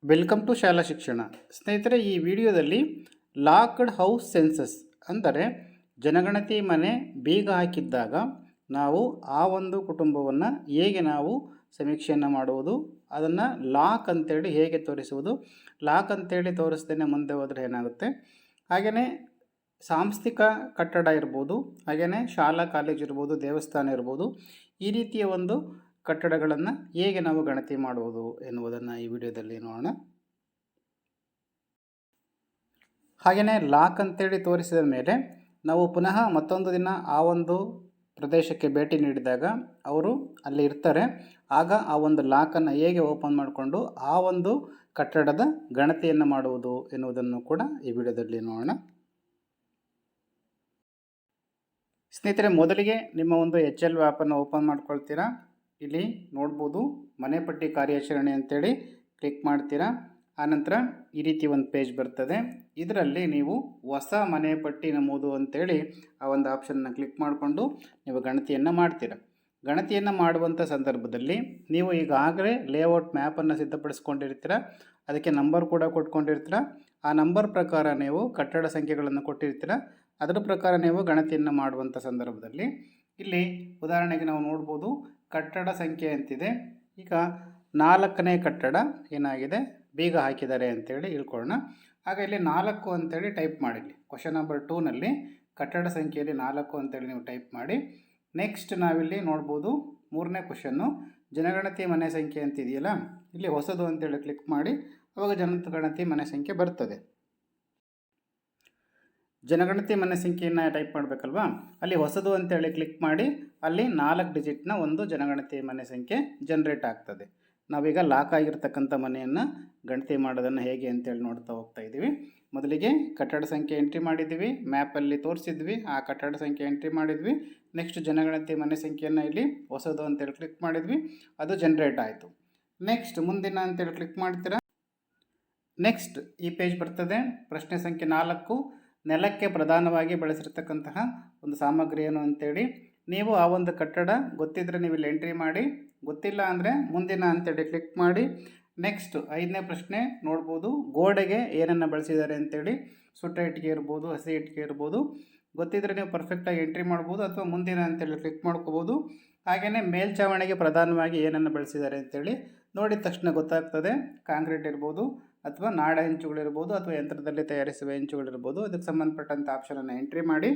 Welcome to ಶಾಲಾ ಶಿಕ್ಷಣ. ಸ್ನೇಹಿತರೆ, ಈ ವಿಡಿಯೋದಲ್ಲಿ ಲಾಕ್ಡ್ ಹೌಸ್ ಸೆನ್ಸಸ್ ಅಂದರೆ ಜನಗಣತಿ ಮನೆ ಬೀಗ ಹಾಕಿದ್ದಾಗ ನಾವು ಆ ಒಂದು ಕುಟುಂಬವನ್ನು ಹೇಗೆ ನಾವು ಸಮೀಕ್ಷೆಯನ್ನು ಮಾಡುವುದು, ಅದನ್ನು ಲಾಕ್ ಅಂತೇಳಿ ಹೇಗೆ ತೋರಿಸುವುದು, ಲಾಕ್ ಅಂತೇಳಿ ತೋರಿಸ್ದೇನೆ ಮುಂದೆ ಹೋದರೆ ಏನಾಗುತ್ತೆ, ಹಾಗೆಯೇ ಸಾಂಸ್ಥಿಕ ಕಟ್ಟಡ ಇರ್ಬೋದು, ಹಾಗೆಯೇ ಶಾಲಾ ಕಾಲೇಜ್ ಇರ್ಬೋದು, ದೇವಸ್ಥಾನ ಇರ್ಬೋದು, ಈ ರೀತಿಯ ಒಂದು ಕಟ್ಟಡಗಳನ್ನು ಹೇಗೆ ನಾವು ಗಣತಿ ಮಾಡುವುದು ಎನ್ನುವುದನ್ನು ಈ ವಿಡಿಯೋದಲ್ಲಿ ನೋಡೋಣ. ಹಾಗೆಯೇ ಲಾಕ್ ಅಂತೇಳಿ ತೋರಿಸಿದ ಮೇಲೆ ನಾವು ಪುನಃ ಮತ್ತೊಂದು ದಿನ ಆ ಒಂದು ಪ್ರದೇಶಕ್ಕೆ ಭೇಟಿ ನೀಡಿದಾಗ ಅವರು ಅಲ್ಲಿ ಇರ್ತಾರೆ. ಆಗ ಆ ಒಂದು ಲಾಕನ್ನು ಹೇಗೆ ಓಪನ್ ಮಾಡಿಕೊಂಡು ಆ ಒಂದು ಕಟ್ಟಡದ ಗಣತಿಯನ್ನು ಮಾಡುವುದು ಎನ್ನುವುದನ್ನು ಕೂಡ ಈ ವಿಡಿಯೋದಲ್ಲಿ ನೋಡೋಣ. ಸ್ನೇಹಿತರೆ, ಮೊದಲಿಗೆ ನಿಮ್ಮ ಒಂದು HL ಆ್ಯಪನ್ನು ಓಪನ್ ಮಾಡ್ಕೊಳ್ತೀರಾ. ಇಲ್ಲಿ ನೋಡ್ಬೋದು ಮನೆ ಪಟ್ಟಿ ಕಾರ್ಯಾಚರಣೆ ಅಂತೇಳಿ ಕ್ಲಿಕ್ ಮಾಡ್ತೀರಾ. ಆನಂತರ ಈ ರೀತಿ ಒಂದು ಪೇಜ್ ಬರ್ತದೆ. ಇದರಲ್ಲಿ ನೀವು ಹೊಸ ಮನೆ ಪಟ್ಟಿ ನಮೂದು ಅಂತೇಳಿ ಆ ಒಂದು ಆಪ್ಷನ್ನ ಕ್ಲಿಕ್ ಮಾಡಿಕೊಂಡು ನೀವು ಗಣತಿಯನ್ನು ಮಾಡ್ತೀರಾ. ಗಣತಿಯನ್ನು ಮಾಡುವಂಥ ಸಂದರ್ಭದಲ್ಲಿ ನೀವು ಈಗಾಗಲೇ ಲೇಔಟ್ ಮ್ಯಾಪನ್ನು ಸಿದ್ಧಪಡಿಸ್ಕೊಂಡಿರ್ತೀರ, ಅದಕ್ಕೆ ನಂಬರ್ ಕೂಡ ಕೊಟ್ಕೊಂಡಿರ್ತೀರ. ಆ ನಂಬರ್ ಪ್ರಕಾರ ನೀವು ಕಟ್ಟಡ ಸಂಖ್ಯೆಗಳನ್ನು ಕೊಟ್ಟಿರ್ತೀರ. ಅದರ ಪ್ರಕಾರ ನೀವು ಗಣತಿಯನ್ನು ಮಾಡುವಂಥ ಸಂದರ್ಭದಲ್ಲಿ ಇಲ್ಲಿ ಉದಾಹರಣೆಗೆ ನಾವು ನೋಡ್ಬೋದು ಕಟ್ಟಡ ಸಂಖ್ಯೆ ಅಂತಿದೆ. ಈಗ 4ನೇ ಕಟ್ಟಡ ಏನಾಗಿದೆ, ಬೀಗ ಹಾಕಿದ್ದಾರೆ ಅಂತೇಳಿ ಇಳ್ಕೊಳ್ಳೋಣ. ಆಗ ಇಲ್ಲಿ 4 ಅಂತೇಳಿ ಟೈಪ್ ಮಾಡಿ. ಕ್ವಶನ್ ನಂಬರ್ 2ನಲ್ಲಿ ಕಟ್ಟಡ ಸಂಖ್ಯೆಯಲ್ಲಿ 4 ಅಂತೇಳಿ ನೀವು ಟೈಪ್ ಮಾಡಿ. ನೆಕ್ಸ್ಟ್ ನಾವಿಲ್ಲಿ ನೋಡ್ಬೋದು 3ನೇ ಕ್ವಶನ್ನು ಜನಗಣತಿ ಮನೆ ಸಂಖ್ಯೆ ಅಂತಿದೆಯಲ್ಲ, ಇಲ್ಲಿ ಹೊಸದು ಅಂತೇಳಿ ಕ್ಲಿಕ್ ಮಾಡಿ. ಅವಾಗ ಜನಗಣತಿ ಮನೆ ಸಂಖ್ಯೆ ಬರ್ತದೆ. ಜನಗಣತಿ ಮನೆ ಸಂಖ್ಯೆಯನ್ನು ಟೈಪ್ ಮಾಡಬೇಕಲ್ವಾ, ಅಲ್ಲಿ ಹೊಸದು ಅಂತೇಳಿ ಕ್ಲಿಕ್ ಮಾಡಿ ಅಲ್ಲಿ 4 ಡಿಜಿಟ್ನ ಒಂದು ಜನಗಣತಿ ಮನೆ ಸಂಖ್ಯೆ ಜನ್ರೇಟ್ ಆಗ್ತದೆ. ನಾವೀಗ ಲಾಕ್ ಆಗಿರ್ತಕ್ಕಂಥ ಮನೆಯನ್ನು ಗಣತಿ ಮಾಡೋದನ್ನು ಹೇಗೆ ಅಂತೇಳಿ ನೋಡ್ತಾ ಹೋಗ್ತಾ ಇದ್ದೀವಿ. ಮೊದಲಿಗೆ ಕಟ್ಟಡ ಸಂಖ್ಯೆ ಎಂಟ್ರಿ ಮಾಡಿದ್ವಿ, ಮ್ಯಾಪಲ್ಲಿ ತೋರಿಸಿದ್ವಿ, ಆ ಕಟ್ಟಡ ಸಂಖ್ಯೆ ಎಂಟ್ರಿ ಮಾಡಿದ್ವಿ. ನೆಕ್ಸ್ಟ್ ಜನಗಣತಿ ಮನೆ ಸಂಖ್ಯೆಯನ್ನು ಇಲ್ಲಿ ಹೊಸದು ಅಂತೇಳಿ ಕ್ಲಿಕ್ ಮಾಡಿದ್ವಿ, ಅದು ಜನ್ರೇಟ್ ಆಯಿತು. ನೆಕ್ಸ್ಟ್ ಮುಂದಿನ ಅಂತೇಳಿ ಕ್ಲಿಕ್ ಮಾಡ್ತೀರಾ. ನೆಕ್ಸ್ಟ್ ಈ ಪೇಜ್ ಬರ್ತದೆ. ಪ್ರಶ್ನೆ ಸಂಖ್ಯೆ 4, ನೆಲಕ್ಕೆ ಪ್ರಧಾನವಾಗಿ ಬಳಸಿರ್ತಕ್ಕಂತಹ ಒಂದು ಸಾಮಗ್ರಿ ಏನು ಅಂತೇಳಿ ನೀವು ಆ ಒಂದು ಕಟ್ಟಡ ಗೊತ್ತಿದ್ದರೆ ನೀವು ಇಲ್ಲಿ ಎಂಟ್ರಿ ಮಾಡಿ, ಗೊತ್ತಿಲ್ಲ ಅಂದರೆ ಮುಂದಿನ ಅಂತೇಳಿ ಕ್ಲಿಕ್ ಮಾಡಿ. ನೆಕ್ಸ್ಟ್ 5ನೇ ಪ್ರಶ್ನೆ ನೋಡ್ಬೋದು, ಗೋಡೆಗೆ ಏನನ್ನು ಬಳಸಿದ್ದಾರೆ ಅಂತೇಳಿ. ಸುಟ್ಟ ಇಟ್ಟಿಗೆ ಇರ್ಬೋದು, ಹಸಿ ಇಟ್ಟಿಗೆ ಇರ್ಬೋದು. ಗೊತ್ತಿದ್ದರೆ ನೀವು ಪರ್ಫೆಕ್ಟಾಗಿ ಎಂಟ್ರಿ ಮಾಡ್ಬೋದು ಅಥವಾ ಮುಂದಿನ ಅಂತೇಳಿ ಕ್ಲಿಕ್ ಮಾಡ್ಕೋಬೋದು. ಹಾಗೆಯೇ ಮೇಲ್ಛಾವಣಿಗೆ ಪ್ರಧಾನವಾಗಿ ಏನನ್ನು ಬಳಸಿದ್ದಾರೆ ಅಂತೇಳಿ ನೋಡಿದ ತಕ್ಷಣ ಗೊತ್ತಾಗ್ತದೆ. ಕಾಂಕ್ರೀಟ್ ಇರ್ಬೋದು ಅಥವಾ ನಾಡ ಹೆಂಚುಗಳಿರ್ಬೋದು ಅಥವಾ ಯಂತ್ರದಲ್ಲಿ ತಯಾರಿಸುವ ಹೆಂಚುಗಳಿರ್ಬೋದು. ಅದಕ್ಕೆ ಸಂಬಂಧಪಟ್ಟಂಥ ಆಪ್ಷನನ್ನು ಎಂಟ್ರಿ ಮಾಡಿ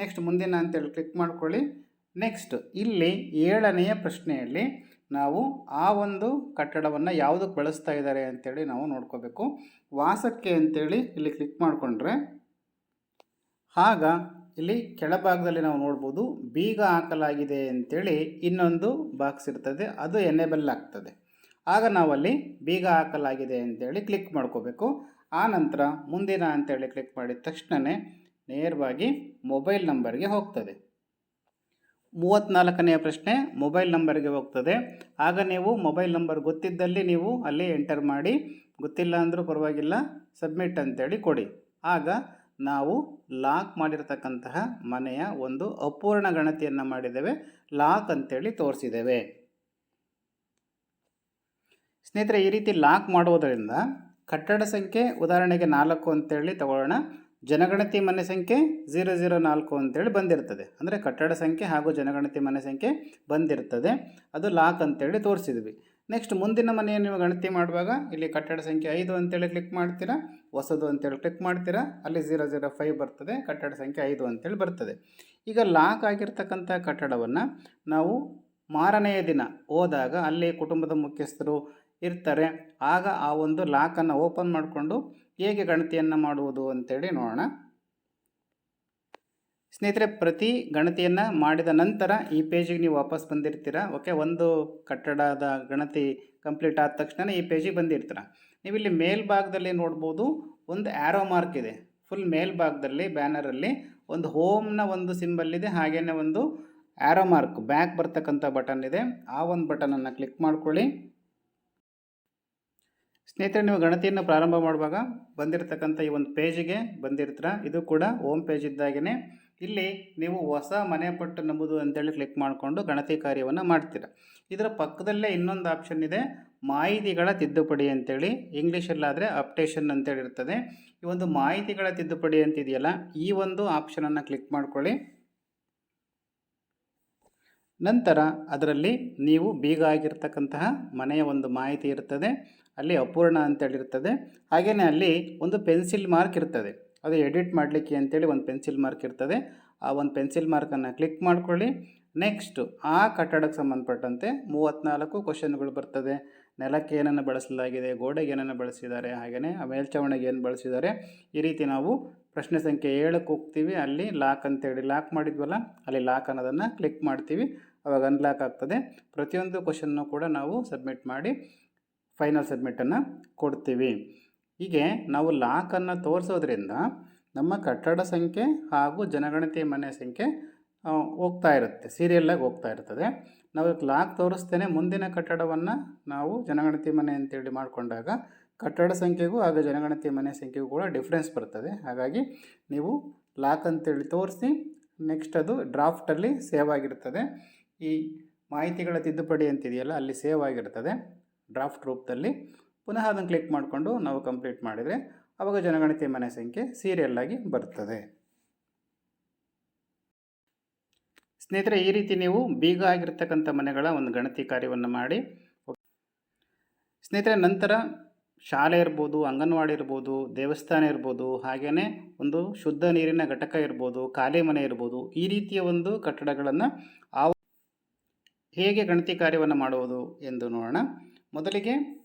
ನೆಕ್ಸ್ಟ್ ಮುಂದಿನ ಅಂತೇಳಿ ಕ್ಲಿಕ್ ಮಾಡ್ಕೊಳ್ಳಿ. ನೆಕ್ಸ್ಟ್ ಇಲ್ಲಿ 7ನೆಯ ಪ್ರಶ್ನೆಯಲ್ಲಿ ನಾವು ಆ ಒಂದು ಕಟ್ಟಡವನ್ನು ಯಾವುದಕ್ಕೆ ಬಳಸ್ತಾ ಇದ್ದಾರೆ ಅಂತೇಳಿ ನಾವು ನೋಡ್ಕೋಬೇಕು. ವಾಸಕ್ಕೆ ಅಂತೇಳಿ ಇಲ್ಲಿ ಕ್ಲಿಕ್ ಮಾಡಿಕೊಂಡ್ರೆ ಆಗ ಇಲ್ಲಿ ಕೆಳಭಾಗದಲ್ಲಿ ನಾವು ನೋಡ್ಬೋದು ಬೀಗ ಹಾಕಲಾಗಿದೆ ಅಂತೇಳಿ ಇನ್ನೊಂದು ಬಾಕ್ಸ್ ಇರ್ತದೆ, ಅದು ಎನೇಬಲ್ ಆಗ್ತದೆ. ಆಗ ನಾವಲ್ಲಿ ಬೀಗ ಹಾಕಲಾಗಿದೆ ಅಂತೇಳಿ ಕ್ಲಿಕ್ ಮಾಡ್ಕೋಬೇಕು. ಆ ನಂತರ ಮುಂದಿನ ಅಂತೇಳಿ ಕ್ಲಿಕ್ ಮಾಡಿದ ತಕ್ಷಣವೇ ನೇರವಾಗಿ ಮೊಬೈಲ್ ನಂಬರ್ಗೆ ಹೋಗ್ತದೆ. 34ನೆಯ ಪ್ರಶ್ನೆ ಮೊಬೈಲ್ ನಂಬರ್ಗೆ ಹೋಗ್ತದೆ. ಆಗ ನೀವು ಮೊಬೈಲ್ ನಂಬರ್ ಗೊತ್ತಿದ್ದಲ್ಲಿ ನೀವು ಅಲ್ಲಿ ಎಂಟರ್ ಮಾಡಿ, ಗೊತ್ತಿಲ್ಲ ಅಂದರೂ ಪರವಾಗಿಲ್ಲ ಸಬ್ಮಿಟ್ ಅಂತೇಳಿ ಕೊಡಿ. ಆಗ ನಾವು ಲಾಕ್ ಮಾಡಿರ್ತಕ್ಕಂತಹ ಮನೆಯ ಒಂದು ಅಪೂರ್ಣ ಗಣತಿಯನ್ನು ಮಾಡಿದ್ದೇವೆ, ಲಾಕ್ ಅಂತೇಳಿ ತೋರಿಸಿದ್ದೇವೆ. ಸ್ನೇಹಿತರೆ, ಈ ರೀತಿ ಲಾಕ್ ಮಾಡುವುದರಿಂದ ಕಟ್ಟಡ ಸಂಖ್ಯೆ ಉದಾಹರಣೆಗೆ 4 ಅಂತೇಳಿ ತಗೊಳ್ಳೋಣ. ಜನಗಣತಿ ಮನೆ ಸಂಖ್ಯೆ 004 ಅಂತೇಳಿ ಬಂದಿರ್ತದೆ. ಅಂದರೆ ಕಟ್ಟಡ ಸಂಖ್ಯೆ ಹಾಗೂ ಜನಗಣತಿ ಮನೆ ಸಂಖ್ಯೆ ಬಂದಿರ್ತದೆ, ಅದು ಲಾಕ್ ಅಂತೇಳಿ ತೋರಿಸಿದ್ವಿ. ನೆಕ್ಸ್ಟ್ ಮುಂದಿನ ಮನೆಯನ್ನು ನೀವು ಗಣತಿ ಮಾಡುವಾಗ ಇಲ್ಲಿ ಕಟ್ಟಡ ಸಂಖ್ಯೆ 5 ಅಂತೇಳಿ ಕ್ಲಿಕ್ ಮಾಡ್ತೀರಾ, ಹೊಸದು ಅಂತೇಳಿ ಕ್ಲಿಕ್ ಮಾಡ್ತೀರಾ, ಅಲ್ಲಿ 005 ಬರ್ತದೆ, ಕಟ್ಟಡ ಸಂಖ್ಯೆ 5 ಅಂತೇಳಿ ಬರ್ತದೆ. ಈಗ ಲಾಕ್ ಆಗಿರ್ತಕ್ಕಂಥ ಕಟ್ಟಡವನ್ನು ನಾವು ಮಾರನೆಯ ದಿನ ಹೋದಾಗ ಅಲ್ಲಿ ಕುಟುಂಬದ ಮುಖ್ಯಸ್ಥರು ಇರ್ತಾರೆ. ಆಗ ಆ ಒಂದು ಲಾಕನ್ನು ಓಪನ್ ಮಾಡಿಕೊಂಡು ಹೇಗೆ ಗಣತಿಯನ್ನು ಮಾಡುವುದು ಅಂತೇಳಿ ನೋಡೋಣ. ಸ್ನೇಹಿತರೆ, ಪ್ರತಿ ಗಣತಿಯನ್ನು ಮಾಡಿದ ನಂತರ ಈ ಪೇಜಿಗೆ ನೀವು ವಾಪಸ್ ಬಂದಿರ್ತೀರ. ಓಕೆ, ಒಂದು ಕಟ್ಟಡದ ಗಣತಿ ಕಂಪ್ಲೀಟ್ ಆದ ತಕ್ಷಣ ಈ ಪೇಜಿಗೆ ಬಂದಿರ್ತೀರ. ನೀವು ಇಲ್ಲಿ ಮೇಲ್ಭಾಗದಲ್ಲಿ ನೋಡ್ಬೋದು ಒಂದು ಆ್ಯರೋ ಮಾರ್ಕ್ ಇದೆ. ಫುಲ್ ಮೇಲ್ಭಾಗದಲ್ಲಿ ಬ್ಯಾನರಲ್ಲಿ ಒಂದು ಹೋಮ್ನ ಒಂದು ಸಿಂಬಲ್ ಇದೆ, ಹಾಗೆಯೇ ಒಂದು ಆ್ಯರೋ ಮಾರ್ಕ್ ಬ್ಯಾಕ್ ಬರ್ತಕ್ಕಂಥ ಬಟನ್ ಇದೆ. ಆ ಒಂದು ಬಟನನ್ನು ಕ್ಲಿಕ್ ಮಾಡ್ಕೊಳ್ಳಿ. ಸ್ನೇಹಿತರೆ, ನೀವು ಗಣತಿಯನ್ನು ಪ್ರಾರಂಭ ಮಾಡುವಾಗ ಬಂದಿರತಕ್ಕಂಥ ಈ ಒಂದು ಪೇಜಿಗೆ ಬಂದಿರ್ತೀರ. ಇದು ಕೂಡ ಹೋಮ್ ಪೇಜ್ ಇದ್ದಾಗೇ ಇಲ್ಲಿ ನೀವು ಹೊಸ ಮನೆ ಪಟ್ಟು ನಮೂದು ಅಂತೇಳಿ ಕ್ಲಿಕ್ ಮಾಡಿಕೊಂಡು ಗಣತಿ ಕಾರ್ಯವನ್ನು ಮಾಡ್ತೀರ. ಇದರ ಪಕ್ಕದಲ್ಲೇ ಇನ್ನೊಂದು ಆಪ್ಷನ್ ಇದೆ, ಮಾಹಿತಿಗಳ ತಿದ್ದುಪಡಿ ಅಂತೇಳಿ, ಇಂಗ್ಲೀಷಲ್ಲಾದರೆ ಅಪ್ಡೇಷನ್ ಅಂತೇಳಿ ಇರ್ತದೆ. ಈ ಒಂದು ಮಾಹಿತಿಗಳ ತಿದ್ದುಪಡಿ ಅಂತಿದೆಯಲ್ಲ, ಈ ಒಂದು ಆಪ್ಷನನ್ನು ಕ್ಲಿಕ್ ಮಾಡ್ಕೊಳ್ಳಿ. ನಂತರ ಅದರಲ್ಲಿ ನೀವು ಬೀಗ ಆಗಿರ್ತಕ್ಕಂತಹ ಮನೆಯ ಒಂದು ಮಾಹಿತಿ ಇರ್ತದೆ, ಅಲ್ಲಿ ಅಪೂರ್ಣ ಅಂತೇಳಿರ್ತದೆ. ಹಾಗೆಯೇ ಅಲ್ಲಿ ಒಂದು ಪೆನ್ಸಿಲ್ ಮಾರ್ಕ್ ಇರ್ತದೆ, ಅದು ಎಡಿಟ್ ಮಾಡಲಿಕ್ಕೆ ಅಂತೇಳಿ ಒಂದು ಪೆನ್ಸಿಲ್ ಮಾರ್ಕ್ ಇರ್ತದೆ. ಆ ಒಂದು ಪೆನ್ಸಿಲ್ ಮಾರ್ಕನ್ನು ಕ್ಲಿಕ್ ಮಾಡ್ಕೊಳ್ಳಿ. ನೆಕ್ಸ್ಟು ಆ ಕಟ್ಟಡಕ್ಕೆ ಸಂಬಂಧಪಟ್ಟಂತೆ 34 ಕ್ವಶನ್ಗಳು ಬರ್ತದೆ. ನೆಲಕ್ಕೆ ಏನನ್ನು ಬಳಸಲಾಗಿದೆ, ಗೋಡೆಗೆ ಏನನ್ನು ಬಳಸಿದ್ದಾರೆ, ಹಾಗೆಯೇ ಆ ಮೇಲ್ಛಾವಣಿಗೆ ಏನು ಬಳಸಿದ್ದಾರೆ. ಈ ರೀತಿ ನಾವು ಪ್ರಶ್ನೆ ಸಂಖ್ಯೆ 7ಕ್ಕೆ ಹೋಗ್ತೀವಿ, ಅಲ್ಲಿ ಲಾಕ್ ಅಂತೇಳಿ ಲಾಕ್ ಮಾಡಿದ್ವಲ್ಲ, ಅಲ್ಲಿ ಲಾಕ್ ಅನ್ನೋದನ್ನು ಕ್ಲಿಕ್ ಮಾಡ್ತೀವಿ, ಅವಾಗ ಅನ್ಲಾಕ್ ಆಗ್ತದೆ. ಪ್ರತಿಯೊಂದು ಕ್ವಶನ್ನು ಕೂಡ ನಾವು ಸಬ್ಮಿಟ್ ಮಾಡಿ ಫೈನಲ್ ಸಬ್ಮಿಟನ್ನು ಕೊಡ್ತೀವಿ. ಹೀಗೆ ನಾವು ಲಾಕನ್ನು ತೋರಿಸೋದ್ರಿಂದ ನಮ್ಮ ಕಟ್ಟಡ ಸಂಖ್ಯೆ ಹಾಗೂ ಜನಗಣತಿ ಮನೆ ಸಂಖ್ಯೆ ಹೋಗ್ತಾ ಇರುತ್ತೆ, ಸೀರಿಯಲ್ಲಾಗಿ ಹೋಗ್ತಾ ಇರ್ತದೆ. ನಾವು ಲಾಕ್ ತೋರಿಸ್ತೇನೆ ಮುಂದಿನ ಕಟ್ಟಡವನ್ನು ನಾವು ಜನಗಣತಿ ಮನೆ ಅಂತೇಳಿ ಮಾಡಿಕೊಂಡಾಗ ಕಟ್ಟಡ ಸಂಖ್ಯೆಗೂ ಹಾಗೂ ಜನಗಣತಿ ಮನೆ ಸಂಖ್ಯೆಗೂ ಕೂಡ ಡಿಫ್ರೆನ್ಸ್ ಬರ್ತದೆ. ಹಾಗಾಗಿ ನೀವು ಲಾಕ್ ಅಂತೇಳಿ ತೋರಿಸಿ ನೆಕ್ಸ್ಟ್ ಅದು ಡ್ರಾಫ್ಟಲ್ಲಿ ಸೇವ್ ಆಗಿರ್ತದೆ. ಈ ಮಾಹಿತಿಗಳ ತಿದ್ದುಪಡಿ ಅಂತಿದೆಯಲ್ಲ, ಅಲ್ಲಿ ಸೇವ್ ಆಗಿರ್ತದೆ ಡ್ರಾಫ್ಟ್ ರೂಪದಲ್ಲಿ. ಪುನಃ ಅದನ್ನು ಕ್ಲಿಕ್ ಮಾಡಿಕೊಂಡು ನಾವು ಕಂಪ್ಲೀಟ್ ಮಾಡಿದರೆ ಆವಾಗ ಜನಗಣತಿ ಮನೆ ಸಂಖ್ಯೆ ಸೀರಿಯಲ್ಲಾಗಿ ಬರ್ತದೆ. ಸ್ನೇಹಿತರೆ, ಈ ರೀತಿ ನೀವು ಬೀಗ ಆಗಿರ್ತಕ್ಕಂಥ ಮನೆಗಳ ಒಂದು ಗಣತಿ ಕಾರ್ಯವನ್ನು ಮಾಡಿ. ಸ್ನೇಹಿತರೆ, ನಂತರ ಶಾಲೆ ಇರ್ಬೋದು, ಅಂಗನವಾಡಿ ಇರ್ಬೋದು, ದೇವಸ್ಥಾನ ಇರ್ಬೋದು, ಹಾಗೆಯೇ ಒಂದು ಶುದ್ಧ ನೀರಿನ ಘಟಕ ಇರ್ಬೋದು, ಖಾಲಿ ಮನೆ ಇರ್ಬೋದು, ಈ ರೀತಿಯ ಒಂದು ಕಟ್ಟಡಗಳನ್ನು ಹೇಗೆ ಗಣತಿ ಕಾರ್ಯವನ್ನು ಮಾಡುವುದು ಎಂದು ನೋಡೋಣ. ಮೊದಲಿಗೆ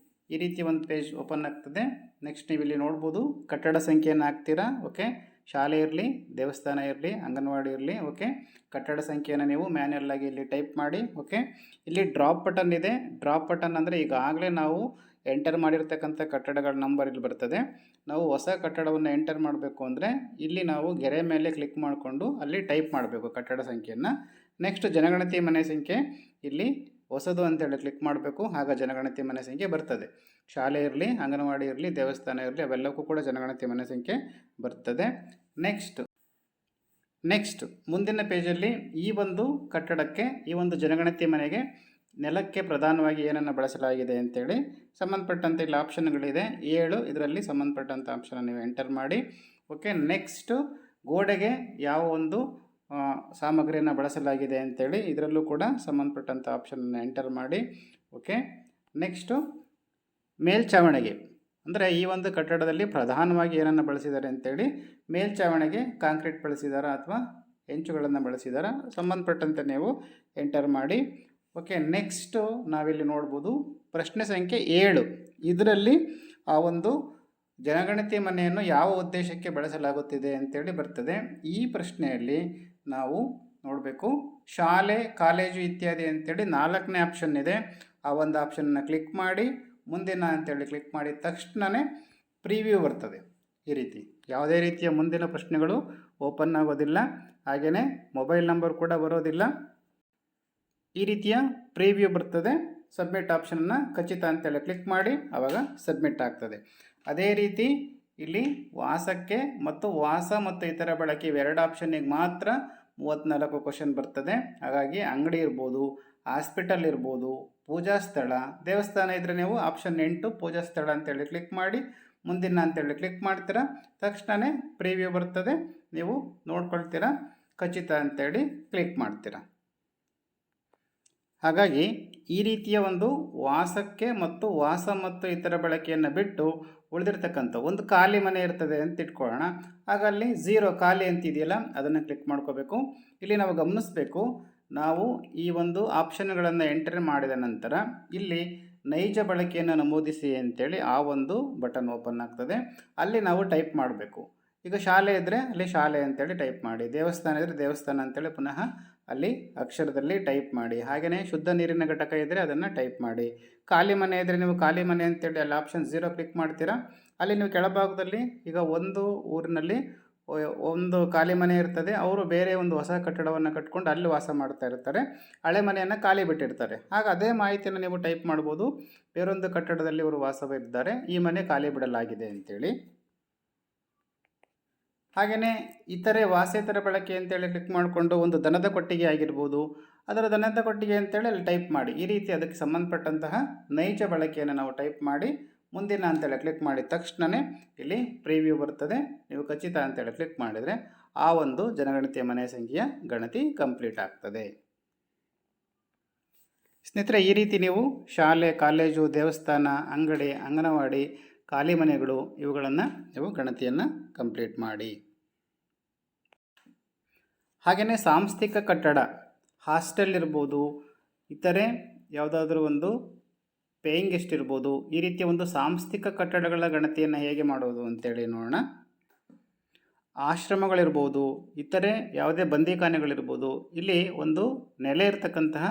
ಈ ರೀತಿ ಒಂದು ಪೇಜ್ ಓಪನ್ ಆಗ್ತದೆ. ನೆಕ್ಸ್ಟ್ ನೀವು ಇಲ್ಲಿ ನೋಡ್ಬೋದು, ಕಟ್ಟಡ ಸಂಖ್ಯೆಯನ್ನು ಹಾಕ್ತೀರಾ. ಓಕೆ, ಶಾಲೆ ಇರಲಿ, ದೇವಸ್ಥಾನ ಇರಲಿ, ಅಂಗನವಾಡಿ ಇರಲಿ. ಓಕೆ, ಕಟ್ಟಡ ಸಂಖ್ಯೆಯನ್ನು ನೀವು ಮ್ಯಾನ್ಯಲ್ಲಾಗಿ ಇಲ್ಲಿ ಟೈಪ್ ಮಾಡಿ. ಓಕೆ, ಇಲ್ಲಿ ಡ್ರಾಪ್ ಬಟನ್ ಇದೆ. ಡ್ರಾಪ್ ಬಟನ್ ಅಂದರೆ ಈಗಾಗಲೇ ನಾವು ಎಂಟರ್ ಮಾಡಿರ್ತಕ್ಕಂಥ ಕಟ್ಟಡಗಳ ನಂಬರ್ ಇಲ್ಲಿ ಬರ್ತದೆ. ನಾವು ಹೊಸ ಕಟ್ಟಡವನ್ನು ಎಂಟರ್ ಮಾಡಬೇಕು ಅಂದರೆ ಇಲ್ಲಿ ನಾವು ಗೆರೆ ಮೇಲೆ ಕ್ಲಿಕ್ ಮಾಡಿಕೊಂಡು ಅಲ್ಲಿ ಟೈಪ್ ಮಾಡಬೇಕು ಕಟ್ಟಡ ಸಂಖ್ಯೆಯನ್ನು. ನೆಕ್ಸ್ಟ್ ಜನಗಣತಿ ಮನೆ ಸಂಖ್ಯೆ ಇಲ್ಲಿ ಹೊಸದು ಅಂತೇಳಿ ಕ್ಲಿಕ್ ಮಾಡಬೇಕು, ಆಗ ಜನಗಣತಿ ಮನೆ ಸಂಖ್ಯೆ ಬರ್ತದೆ. ಶಾಲೆ ಇರಲಿ, ಅಂಗನವಾಡಿ ಇರಲಿ, ದೇವಸ್ಥಾನ ಇರಲಿ, ಅವೆಲ್ಲಕ್ಕೂ ಕೂಡ ಜನಗಣತಿ ಮನೆ ಸಂಖ್ಯೆ ಬರ್ತದೆ. ನೆಕ್ಸ್ಟ್ ಮುಂದಿನ ಪೇಜಲ್ಲಿ ಈ ಒಂದು ಕಟ್ಟಡಕ್ಕೆ, ಈ ಒಂದು ಜನಗಣತಿ ಮನೆಗೆ ನೆಲಕ್ಕೆ ಪ್ರಧಾನವಾಗಿ ಏನನ್ನು ಬಳಸಲಾಗಿದೆ ಅಂತೇಳಿ ಸಂಬಂಧಪಟ್ಟಂತೆ ಇಲ್ಲಿ ಆಪ್ಷನ್ಗಳಿದೆ 7. ಇದರಲ್ಲಿ ಸಂಬಂಧಪಟ್ಟಂಥ ಆಪ್ಷನ್ ನೀವು ಎಂಟರ್ ಮಾಡಿ. ಓಕೆ, ನೆಕ್ಸ್ಟು ಗೋಡೆಗೆ ಯಾವ ಒಂದು ಸಾಮಗ್ರಿಯನ್ನು ಬಳಸಲಾಗಿದೆ ಅಂತೇಳಿ ಇದರಲ್ಲೂ ಕೂಡ ಸಂಬಂಧಪಟ್ಟಂಥ ಆಪ್ಷನನ್ನು ಎಂಟರ್ ಮಾಡಿ. ಓಕೆ, ನೆಕ್ಸ್ಟು ಮೇಲ್ಛಾವಣಿಗೆ ಅಂದರೆ ಈ ಒಂದು ಕಟ್ಟಡದಲ್ಲಿ ಪ್ರಧಾನವಾಗಿ ಏನನ್ನು ಬಳಸಿದ್ದಾರೆ ಅಂತೇಳಿ, ಮೇಲ್ಛಾವಣಿಗೆ ಕಾಂಕ್ರೀಟ್ ಬಳಸಿದಾರಾ ಅಥವಾ ಹೆಂಚುಗಳನ್ನು ಬಳಸಿದಾರಾ, ಸಂಬಂಧಪಟ್ಟಂತೆ ನೀವು ಎಂಟರ್ ಮಾಡಿ. ಓಕೆ, ನೆಕ್ಸ್ಟು ನಾವಿಲ್ಲಿ ನೋಡ್ಬೋದು ಪ್ರಶ್ನೆ ಸಂಖ್ಯೆ 7. ಇದರಲ್ಲಿ ಆ ಒಂದು ಜನಗಣತಿ ಮನೆಯನ್ನು ಯಾವ ಉದ್ದೇಶಕ್ಕೆ ಬಳಸಲಾಗುತ್ತಿದೆ ಅಂತೇಳಿ ಬರ್ತದೆ. ಈ ಪ್ರಶ್ನೆಯಲ್ಲಿ ನಾವು ನೋಡಬೇಕು, ಶಾಲೆ, ಕಾಲೇಜು ಇತ್ಯಾದಿ ಅಂತೇಳಿ 4ನೇ ಆಪ್ಷನ್ ಇದೆ. ಆ ಒಂದು ಆಪ್ಷನ್ನ ಕ್ಲಿಕ್ ಮಾಡಿ ಮುಂದಿನ ಅಂತೇಳಿ ಕ್ಲಿಕ್ ಮಾಡಿದ ತಕ್ಷಣವೇ ಪ್ರಿವ್ಯೂ ಬರ್ತದೆ. ಈ ರೀತಿ ಯಾವುದೇ ರೀತಿಯ ಮುಂದಿನ ಪ್ರಶ್ನೆಗಳು ಓಪನ್ ಆಗೋದಿಲ್ಲ, ಹಾಗೆಯೇ ಮೊಬೈಲ್ ನಂಬರ್ ಕೂಡ ಬರೋದಿಲ್ಲ. ಈ ರೀತಿಯ ಪ್ರಿವ್ಯೂ ಬರ್ತದೆ. ಸಬ್ಮಿಟ್ ಆಪ್ಷನನ್ನು ಖಚಿತ ಅಂತೇಳಿ ಕ್ಲಿಕ್ ಮಾಡಿ ಆವಾಗ ಸಬ್ಮಿಟ್ ಆಗ್ತದೆ. ಅದೇ ರೀತಿ ಇಲ್ಲಿ ವಾಸಕ್ಕೆ ಮತ್ತು ವಾಸ ಮತ್ತು ಇತರ ಬಳಕೆ ಇವೆರಡು ಆಪ್ಷನ್ನಿಗೆ ಮಾತ್ರ 34 ಕ್ವಶನ್ ಬರ್ತದೆ. ಹಾಗಾಗಿ ಅಂಗಡಿ ಇರ್ಬೋದು, ಹಾಸ್ಪಿಟಲ್ ಇರ್ಬೋದು, ಪೂಜಾ ಸ್ಥಳ, ದೇವಸ್ಥಾನ ಇದ್ದರೆ ನೀವು ಆಪ್ಷನ್ 8 ಪೂಜಾ ಸ್ಥಳ ಅಂತೇಳಿ ಕ್ಲಿಕ್ ಮಾಡಿ ಮುಂದಿನ ಅಂತೇಳಿ ಕ್ಲಿಕ್ ಮಾಡ್ತೀರಾ, ತಕ್ಷಣವೇ ಪ್ರಿವ್ಯೂ ಬರ್ತದೆ. ನೀವು ನೋಡ್ಕೊಳ್ತೀರಾ, ಖಚಿತ ಅಂತೇಳಿ ಕ್ಲಿಕ್ ಮಾಡ್ತೀರಾ. ಹಾಗಾಗಿ ಈ ರೀತಿಯ ಒಂದು ವಾಸಕ್ಕೆ ಮತ್ತು ವಾಸ ಮತ್ತು ಇತರ ಬಳಕೆಯನ್ನು ಬಿಟ್ಟು ಉಳಿದಿರ್ತಕ್ಕಂಥ ಒಂದು ಖಾಲಿ ಮನೆ ಇರ್ತದೆ ಅಂತ ಇಟ್ಕೊಳ್ಳೋಣ. ಆಗ ಅಲ್ಲಿ 0 ಖಾಲಿ ಅಂತಿದೆಯಲ್ಲ, ಅದನ್ನು ಕ್ಲಿಕ್ ಮಾಡ್ಕೋಬೇಕು. ಇಲ್ಲಿ ನಾವು ಗಮನಿಸಬೇಕು, ನಾವು ಈ ಒಂದು ಆಪ್ಷನ್ಗಳನ್ನು ಎಂಟರ್ ಮಾಡಿದ ನಂತರ ಇಲ್ಲಿ ನೈಜ ಬಳಕೆಯನ್ನು ನಮೂದಿಸಿ ಅಂತೇಳಿ ಆ ಒಂದು ಬಟನ್ ಓಪನ್ ಆಗ್ತದೆ. ಅಲ್ಲಿ ನಾವು ಟೈಪ್ ಮಾಡಬೇಕು. ಈಗ ಶಾಲೆ ಇದ್ದರೆ ಅಲ್ಲಿ ಶಾಲೆ ಅಂತೇಳಿ ಟೈಪ್ ಮಾಡಿ, ದೇವಸ್ಥಾನ ಇದ್ದರೆ ದೇವಸ್ಥಾನ ಅಂತೇಳಿ ಪುನಃ ಅಲ್ಲಿ ಅಕ್ಷರದಲ್ಲಿ ಟೈಪ್ ಮಾಡಿ. ಹಾಗೆಯೇ ಶುದ್ಧ ನೀರಿನ ಘಟಕ ಇದ್ದರೆ ಅದನ್ನು ಟೈಪ್ ಮಾಡಿ. ಖಾಲಿ ಮನೆ ಇದ್ದರೆ ನೀವು ಖಾಲಿ ಮನೆ ಅಂತೇಳಿ ಅಲ್ಲಿ ಆಪ್ಷನ್ 0 ಕ್ಲಿಕ್ ಮಾಡ್ತೀರಾ. ಅಲ್ಲಿ ನೀವು ಕೆಳಭಾಗದಲ್ಲಿ ಈಗ ಒಂದು ಊರಿನಲ್ಲಿ ಒಂದು ಖಾಲಿ ಮನೆ ಇರ್ತದೆ, ಅವರು ಬೇರೆ ಒಂದು ಹೊಸ ಕಟ್ಟಡವನ್ನು ಕಟ್ಕೊಂಡು ಅಲ್ಲಿ ವಾಸ ಮಾಡ್ತಾ ಇರ್ತಾರೆ, ಹಳೆ ಮನೆಯನ್ನು ಖಾಲಿ ಬಿಟ್ಟಿರ್ತಾರೆ. ಆಗ ಅದೇ ಮಾಹಿತಿಯನ್ನು ನೀವು ಟೈಪ್ ಮಾಡ್ಬೋದು, ಬೇರೊಂದು ಕಟ್ಟಡದಲ್ಲಿ ಅವರು ವಾಸವಿದ್ದಾರೆ, ಈ ಮನೆ ಖಾಲಿ ಬಿಡಲಾಗಿದೆ ಅಂತೇಳಿ. ಹಾಗೆಯೇ ಇತರೆ ವಾಸೇತರ ಬಳಕೆ ಅಂತೇಳಿ ಕ್ಲಿಕ್ ಮಾಡಿಕೊಂಡು ಒಂದು ದನದ ಕೊಟ್ಟಿಗೆ ಆಗಿರ್ಬೋದು ಅದರ ಧನದ ಕೊಟ್ಟಿಗೆ ಅಂತೇಳಿ ಅಲ್ಲಿ ಟೈಪ್ ಮಾಡಿ. ಈ ರೀತಿ ಅದಕ್ಕೆ ಸಂಬಂಧಪಟ್ಟಂತಹ ನೈಜ ಬಳಕೆಯನ್ನು ನಾವು ಟೈಪ್ ಮಾಡಿ ಮುಂದಿನ ಅಂತೇಳಿ ಕ್ಲಿಕ್ ಮಾಡಿದ ತಕ್ಷಣವೇ ಇಲ್ಲಿ ಪ್ರಿವ್ಯೂ ಬರ್ತದೆ. ನೀವು ಖಚಿತ ಅಂತೇಳಿ ಕ್ಲಿಕ್ ಮಾಡಿದರೆ ಆ ಒಂದು ಜನಗಣತಿಯ ಮನೆ ಸಂಖ್ಯೆಯ ಗಣತಿ ಕಂಪ್ಲೀಟ್ ಆಗ್ತದೆ. ಸ್ನೇಹಿತರೆ, ಈ ರೀತಿ ನೀವು ಶಾಲೆ, ಕಾಲೇಜು, ದೇವಸ್ಥಾನ, ಅಂಗಡಿ, ಅಂಗನವಾಡಿ, ಖಾಲಿ ಮನೆಗಳು ಇವುಗಳನ್ನು ನೀವು ಗಣತಿಯನ್ನು ಕಂಪ್ಲೀಟ್ ಮಾಡಿ. ಹಾಗೆಯೇ ಸಾಂಸ್ಥಿಕ ಕಟ್ಟಡ, ಹಾಸ್ಟೆಲ್ ಇರ್ಬೋದು, ಇತರೆ ಯಾವುದಾದ್ರೂ ಒಂದು ಪೇಯಿಂಗ್ ಗೆಸ್ಟ್ ಇರ್ಬೋದು, ಈ ರೀತಿಯ ಒಂದು ಸಾಂಸ್ಥಿಕ ಕಟ್ಟಡಗಳ ಗಣತಿಯನ್ನು ಹೇಗೆ ಮಾಡೋದು ಅಂತೇಳಿ ನೋಡೋಣ. ಆಶ್ರಮಗಳಿರ್ಬೋದು, ಇತರೆ ಯಾವುದೇ ಬಂದೀಖಾನೆಗಳಿರ್ಬೋದು, ಇಲ್ಲಿ ಒಂದು ನೆಲೆ ಇರತಕ್ಕಂತಹ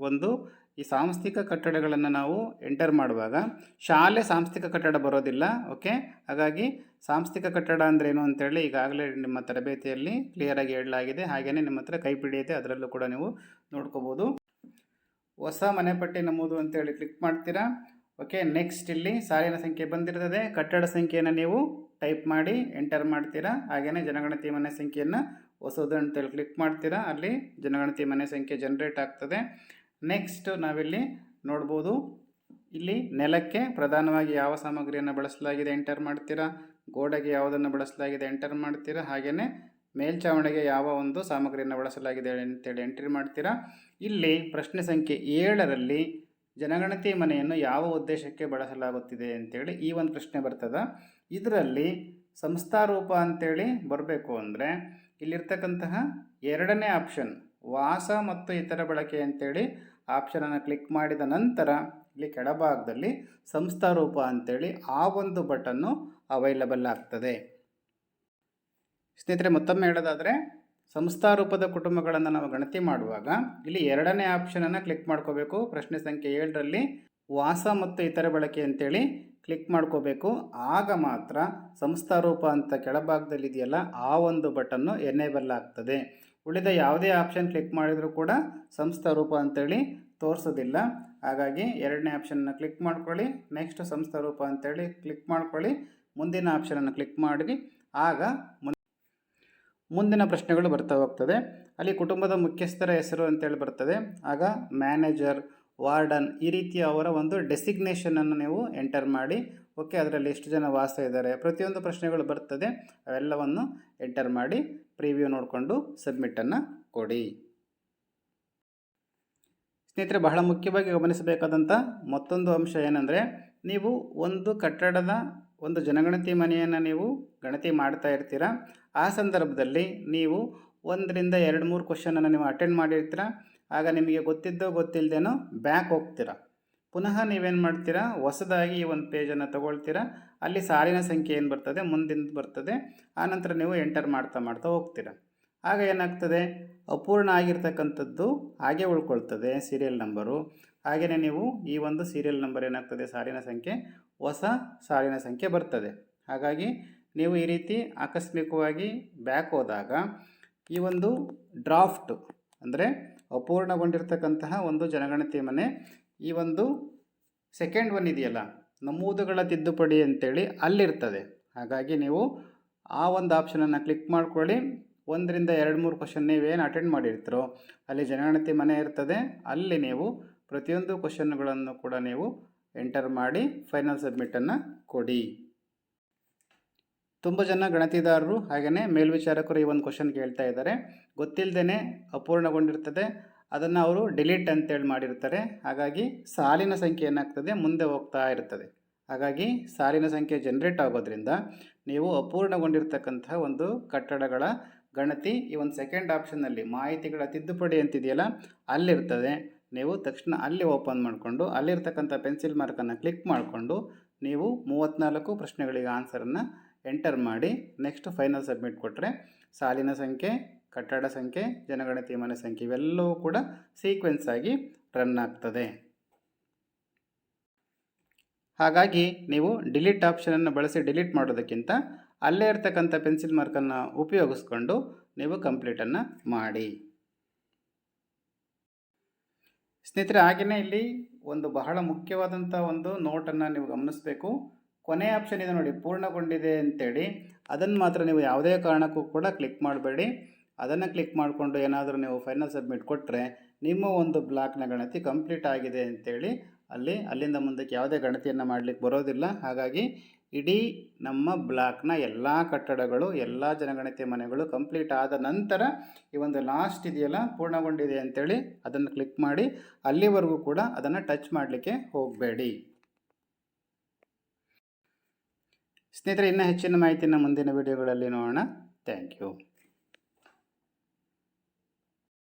ಒಂದು ಈ ಸಾಂಸ್ಥಿಕ ಕಟ್ಟಡಗಳನ್ನು ನಾವು ಎಂಟರ್ ಮಾಡುವಾಗ ಶಾಲೆ ಸಾಂಸ್ಥಿಕ ಕಟ್ಟಡ ಬರೋದಿಲ್ಲ. ಓಕೆ, ಹಾಗಾಗಿ ಸಾಂಸ್ಥಿಕ ಕಟ್ಟಡ ಅಂದ್ರೇನು ಅಂತೇಳಿ ಈಗಾಗಲೇ ನಿಮ್ಮ ತರಬೇತಿಯಲ್ಲಿ ಕ್ಲಿಯರಾಗಿ ಹೇಳಲಾಗಿದೆ. ಹಾಗೆಯೇ ನಿಮ್ಮ ಹತ್ರ ಕೈಪಿಡಿ ಇದೆ, ಅದರಲ್ಲೂ ಕೂಡ ನೀವು ನೋಡ್ಕೋಬೋದು. ಹೊಸ ಮನೆಪಟ್ಟಿ ನಮೂದು ಅಂತೇಳಿ ಕ್ಲಿಕ್ ಮಾಡ್ತೀರಾ. ಓಕೆ, ನೆಕ್ಸ್ಟ್ ಇಲ್ಲಿ ಸಾಲಿನ ಸಂಖ್ಯೆ ಬಂದಿರ್ತದೆ. ಕಟ್ಟಡ ಸಂಖ್ಯೆಯನ್ನು ನೀವು ಟೈಪ್ ಮಾಡಿ ಎಂಟರ್ ಮಾಡ್ತೀರಾ. ಹಾಗೆಯೇ ಜನಗಣತಿ ಮನೆ ಸಂಖ್ಯೆಯನ್ನು ಹೊಸದು ಅಂತೇಳಿ ಕ್ಲಿಕ್ ಮಾಡ್ತೀರಾ. ಅಲ್ಲಿ ಜನಗಣತಿ ಮನೆ ಸಂಖ್ಯೆ ಜನರೇಟ್ ಆಗ್ತದೆ. ನೆಕ್ಸ್ಟ್ ನಾವಿಲ್ಲಿ ನೋಡ್ಬೋದು, ಇಲ್ಲಿ ನೆಲಕ್ಕೆ ಪ್ರಧಾನವಾಗಿ ಯಾವ ಸಾಮಗ್ರಿಯನ್ನು ಬಳಸಲಾಗಿದೆ ಎಂಟರ್ ಮಾಡ್ತೀರಾ. ಗೋಡೆಗೆ ಯಾವುದನ್ನು ಬಳಸಲಾಗಿದೆ ಎಂಟರ್ ಮಾಡ್ತೀರಾ. ಹಾಗೆಯೇ ಮೇಲ್ಛಾವಣಿಗೆ ಯಾವ ಒಂದು ಸಾಮಗ್ರಿಯನ್ನು ಬಳಸಲಾಗಿದೆ ಅಂತೇಳಿ ಎಂಟ್ರಿ ಮಾಡ್ತೀರಾ. ಇಲ್ಲಿ ಪ್ರಶ್ನೆ ಸಂಖ್ಯೆ 7ರಲ್ಲಿ ಜನಗಣತಿ ಮನೆಯನ್ನು ಯಾವ ಉದ್ದೇಶಕ್ಕೆ ಬಳಸಲಾಗುತ್ತಿದೆ ಅಂತೇಳಿ ಈ ಒಂದು ಪ್ರಶ್ನೆ ಬರ್ತದೆ. ಇದರಲ್ಲಿ ಸಂಸ್ಥಾರೂಪ ಅಂತೇಳಿ ಬರಬೇಕು ಅಂದರೆ ಇಲ್ಲಿರ್ತಕ್ಕಂತಹ 2ನೇ ಆಪ್ಷನ್ ವಾಸ ಮತ್ತು ಇತರ ಬಳಕೆ ಅಂತೇಳಿ ಆಪ್ಷನನ್ನು ಕ್ಲಿಕ್ ಮಾಡಿದ ನಂತರ ಇಲ್ಲಿ ಕೆಳಭಾಗದಲ್ಲಿ ಸಂಸ್ಥಾರೂಪ ಅಂತೇಳಿ ಆ ಒಂದು ಬಟನ್ನು ಅವೈಲಬಲ್ ಆಗ್ತದೆ. ಸ್ನೇಹಿತರೆ, ಮತ್ತೊಮ್ಮೆ ಹೇಳೋದಾದರೆ ಸಂಸ್ಥಾರೂಪದ ಕುಟುಂಬಗಳನ್ನು ನಾವು ಗಣತಿ ಮಾಡುವಾಗ ಇಲ್ಲಿ 2ನೇ ಆಪ್ಷನನ್ನು ಕ್ಲಿಕ್ ಮಾಡ್ಕೋಬೇಕು. ಪ್ರಶ್ನೆ ಸಂಖ್ಯೆ 7ರಲ್ಲಿ ವಾಸ ಮತ್ತು ಇತರ ಬಳಕೆ ಅಂತೇಳಿ ಕ್ಲಿಕ್ ಮಾಡ್ಕೋಬೇಕು. ಆಗ ಮಾತ್ರ ಸಂಸ್ಥಾರೂಪ ಅಂತ ಕೆಳಭಾಗದಲ್ಲಿ ಇದೆಯಲ್ಲ ಆ ಒಂದು ಬಟನ್ನು ಎನೇಬಲ್ ಆಗ್ತದೆ. ಉಳಿದ ಯಾವುದೇ ಆಪ್ಷನ್ ಕ್ಲಿಕ್ ಮಾಡಿದರೂ ಕೂಡ ಸಂಸ್ಥಾರೂಪ ಅಂತೇಳಿ ತೋರಿಸೋದಿಲ್ಲ. ಹಾಗಾಗಿ 2ನೇ ಆಪ್ಷನ್ನ ಕ್ಲಿಕ್ ಮಾಡ್ಕೊಳ್ಳಿ. ನೆಕ್ಸ್ಟ್ ಸಂಸ್ಥಾರೂಪ ಅಂತೇಳಿ ಕ್ಲಿಕ್ ಮಾಡ್ಕೊಳ್ಳಿ. ಮುಂದಿನ ಆಪ್ಷನನ್ನು ಕ್ಲಿಕ್ ಮಾಡಿ. ಆಗ ಮುಂದಿನ ಪ್ರಶ್ನೆಗಳು ಬರ್ತಾ ಹೋಗ್ತದೆ. ಅಲ್ಲಿ ಕುಟುಂಬದ ಮುಖ್ಯಸ್ಥರ ಹೆಸರು ಅಂತೇಳಿ ಬರ್ತದೆ. ಆಗ ಮ್ಯಾನೇಜರ್, ವಾರ್ಡನ್ ಈ ರೀತಿಯ ಅವರ ಒಂದು ಡೆಸಿಗ್ನೇಷನನ್ನು ನೀವು ಎಂಟರ್ ಮಾಡಿ. ಓಕೆ, ಅದರಲ್ಲಿ ಎಷ್ಟು ಜನ ವಾಸ ಇದ್ದಾರೆ, ಪ್ರತಿಯೊಂದು ಪ್ರಶ್ನೆಗಳು ಬರ್ತದೆ. ಅವೆಲ್ಲವನ್ನು ಎಂಟರ್ ಮಾಡಿ ಪ್ರಿವ್ಯೂ ನೋಡಿಕೊಂಡು ಸಬ್ಮಿಟನ್ನು ಕೊಡಿ. ಸ್ನೇಹಿತರೆ, ಬಹಳ ಮುಖ್ಯವಾಗಿ ಗಮನಿಸಬೇಕಾದಂಥ ಮತ್ತೊಂದು ಅಂಶ ಏನಂದರೆ, ನೀವು ಒಂದು ಕಟ್ಟಡದ ಒಂದು ಜನಗಣತಿ ಮನೆಯನ್ನು ನೀವು ಗಣತಿ ಮಾಡ್ತಾ ಇರ್ತೀರ. ಆ ಸಂದರ್ಭದಲ್ಲಿ ನೀವು 1ರಿಂದ 2-3 ಕ್ವಶನನ್ನು ನೀವು ಅಟೆಂಡ್ ಮಾಡಿರ್ತೀರ. ಆಗ ನಿಮಗೆ ಗೊತ್ತಿದ್ದೋ ಗೊತ್ತಿಲ್ಲದೇನೋ ಬ್ಯಾಕ್ ಹೋಗ್ತೀರ. ಪುನಃ ನೀವೇನು ಮಾಡ್ತೀರಾ, ಹೊಸದಾಗಿ ಈ ಒಂದು ಪೇಜನ್ನು ತೊಗೊಳ್ತೀರಾ. ಅಲ್ಲಿ ಸಾಲಿನ ಸಂಖ್ಯೆ ಏನು ಬರ್ತದೆ ಮುಂದಿನ ಬರ್ತದೆ. ಆನಂತರ ನೀವು ಎಂಟರ್ ಮಾಡ್ತಾ ಹೋಗ್ತೀರ. ಆಗ ಏನಾಗ್ತದೆ, ಅಪೂರ್ಣ ಆಗಿರ್ತಕ್ಕಂಥದ್ದು ಹಾಗೆ ಉಳ್ಕೊಳ್ತದೆ ಸೀರಿಯಲ್ ನಂಬರು. ಹಾಗೆಯೇ ನೀವು ಈ ಒಂದು ಸೀರಿಯಲ್ ನಂಬರ್ ಏನಾಗ್ತದೆ, ಸಾಲಿನ ಸಂಖ್ಯೆ ಹೊಸ ಸಾಲಿನ ಸಂಖ್ಯೆ ಬರ್ತದೆ. ಹಾಗಾಗಿ ನೀವು ಈ ರೀತಿ ಆಕಸ್ಮಿಕವಾಗಿ ಬ್ಯಾಕ್ ಹೋದಾಗ ಈ ಒಂದು ಡ್ರಾಫ್ಟ್ ಅಂದರೆ ಅಪೂರ್ಣಗೊಂಡಿರ್ತಕ್ಕಂತಹ ಒಂದು ಜನಗಣತಿ ಮನೆ ಈ ಒಂದು ಸೆಕೆಂಡ್ ಒನ್ ಇದೆಯಲ್ಲ, ನಮೂದುಗಳ ತಿದ್ದುಪಡಿ ಅಂತೇಳಿ ಅಲ್ಲಿರ್ತದೆ. ಹಾಗಾಗಿ ನೀವು ಆ ಒಂದು ಆಪ್ಷನನ್ನು ಕ್ಲಿಕ್ ಮಾಡ್ಕೊಳ್ಳಿ. 1ರಿಂದ 2-3 ಕ್ವಶನ್ ನೀವೇನು ಅಟೆಂಡ್ ಮಾಡಿರ್ತೀರೋ ಅಲ್ಲಿ ಜನಗಣತಿ ಮನೆ ಇರ್ತದೆ. ಅಲ್ಲಿ ನೀವು ಪ್ರತಿಯೊಂದು ಕ್ವಶನ್ಗಳನ್ನು ಕೂಡ ನೀವು ಎಂಟರ್ ಮಾಡಿ ಫೈನಲ್ ಸಬ್ಮಿಟನ್ನು ಕೊಡಿ. ತುಂಬ ಜನ ಗಣತಿದಾರರು ಹಾಗೆಯೇ ಮೇಲ್ವಿಚಾರಕರು ಈ ಒಂದು ಕ್ವಶನ್ ಕೇಳ್ತಾ ಇದ್ದಾರೆ. ಗೊತ್ತಿಲ್ಲದೇ ಅಪೂರ್ಣಗೊಂಡಿರ್ತದೆ, ಅದನ್ನು ಅವರು ಡಿಲೀಟ್ ಅಂತೇಳಿ ಮಾಡಿರ್ತಾರೆ. ಹಾಗಾಗಿ ಸಾಲಿನ ಸಂಖ್ಯೆ ಏನಾಗ್ತದೆ ಮುಂದೆ ಹೋಗ್ತಾ ಇರ್ತದೆ. ಹಾಗಾಗಿ ಸಾಲಿನ ಸಂಖ್ಯೆ ಜನರೇಟ್ ಆಗೋದ್ರಿಂದ ನೀವು ಅಪೂರ್ಣಗೊಂಡಿರ್ತಕ್ಕಂತಹ ಒಂದು ಕಟ್ಟಡಗಳ ಗಣತಿ ಈ ಒಂದು ಸೆಕೆಂಡ್ ಆಪ್ಷನ್ನಲ್ಲಿ ಮಾಹಿತಿಗಳ ತಿದ್ದುಪಡಿ ಅಂತಿದೆಯಲ್ಲ ಅಲ್ಲಿರ್ತದೆ. ನೀವು ತಕ್ಷಣ ಅಲ್ಲಿ ಓಪನ್ ಮಾಡಿಕೊಂಡು ಅಲ್ಲಿರ್ತಕ್ಕಂಥ ಪೆನ್ಸಿಲ್ ಮಾರ್ಕನ್ನು ಕ್ಲಿಕ್ ಮಾಡಿಕೊಂಡು ನೀವು 34 ಪ್ರಶ್ನೆಗಳಿಗೆ ಆನ್ಸರನ್ನು ಎಂಟರ್ ಮಾಡಿ ನೆಕ್ಸ್ಟ್ ಫೈನಲ್ ಸಬ್ಮಿಟ್ ಕೊಟ್ಟರೆ ಸಾಲಿನ ಸಂಖ್ಯೆ, ಕಟ್ಟಡ ಸಂಖ್ಯೆ, ಜನಗಣತಿ ಮನೆ ಸಂಖ್ಯೆ ಇವೆಲ್ಲವೂ ಕೂಡ ಸೀಕ್ವೆನ್ಸ್ ಆಗಿ ರನ್ ಆಗ್ತದೆ. ಹಾಗಾಗಿ ನೀವು ಡಿಲೀಟ್ ಆಪ್ಷನನ್ನು ಬಳಸಿ ಡಿಲೀಟ್ ಮಾಡೋದಕ್ಕಿಂತ ಅಲ್ಲೇ ಇರ್ತಕ್ಕಂಥ ಪೆನ್ಸಿಲ್ ಮಾರ್ಕನ್ನು ಉಪಯೋಗಿಸ್ಕೊಂಡು ನೀವು ಕಂಪ್ಲೀಟನ್ನು ಮಾಡಿ. ಸ್ನೇಹಿತರೆ, ಹಾಗೆಯೇ ಇಲ್ಲಿ ಒಂದು ಬಹಳ ಮುಖ್ಯವಾದಂಥ ಒಂದು ನೋಟನ್ನು ನೀವು ಗಮನಿಸಬೇಕು. ಕೊನೆಯ ಆಪ್ಷನ್ ಇದೆ ನೋಡಿ, ಪೂರ್ಣಗೊಂಡಿದೆ ಅಂತೇಳಿ, ಅದನ್ನು ಮಾತ್ರ ನೀವು ಯಾವುದೇ ಕಾರಣಕ್ಕೂ ಕೂಡ ಕ್ಲಿಕ್ ಮಾಡಬೇಡಿ. ಅದನ್ನು ಕ್ಲಿಕ್ ಮಾಡಿಕೊಂಡು ಏನಾದರೂ ನೀವು ಫೈನಲ್ ಸಬ್ಮಿಟ್ ಕೊಟ್ಟರೆ ನಿಮ್ಮ ಒಂದು ಬ್ಲಾಕ್ನ ಗಣತಿ ಕಂಪ್ಲೀಟ್ ಆಗಿದೆ ಅಂತೇಳಿ ಅಲ್ಲಿಂದ ಮುಂದಕ್ಕೆ ಯಾವುದೇ ಗಣತಿಯನ್ನು ಮಾಡಲಿಕ್ಕೆ ಬರೋದಿಲ್ಲ. ಹಾಗಾಗಿ ಇಡೀ ನಮ್ಮ ಬ್ಲಾಕ್ನ ಎಲ್ಲ ಕಟ್ಟಡಗಳು, ಎಲ್ಲ ಜನಗಣತಿ ಮನೆಗಳು ಕಂಪ್ಲೀಟ್ ಆದ ನಂತರ ಈ ಒಂದು ಲಾಸ್ಟ್ ಇದೆಯಲ್ಲ ಪೂರ್ಣಗೊಂಡಿದೆ ಅಂತೇಳಿ ಅದನ್ನು ಕ್ಲಿಕ್ ಮಾಡಿ ಅಲ್ಲಿವರೆಗೂ ಕೂಡ ಅದನ್ನು ಟಚ್ ಮಾಡಲಿಕ್ಕೆ ಹೋಗಬೇಡಿ. ಸ್ನೇಹಿತರೆ, ಇನ್ನೂ ಹೆಚ್ಚಿನ ಮಾಹಿತಿಯನ್ನು ಮುಂದಿನ ವಿಡಿಯೋಗಳಲ್ಲಿ ನೋಡೋಣ. Thank you.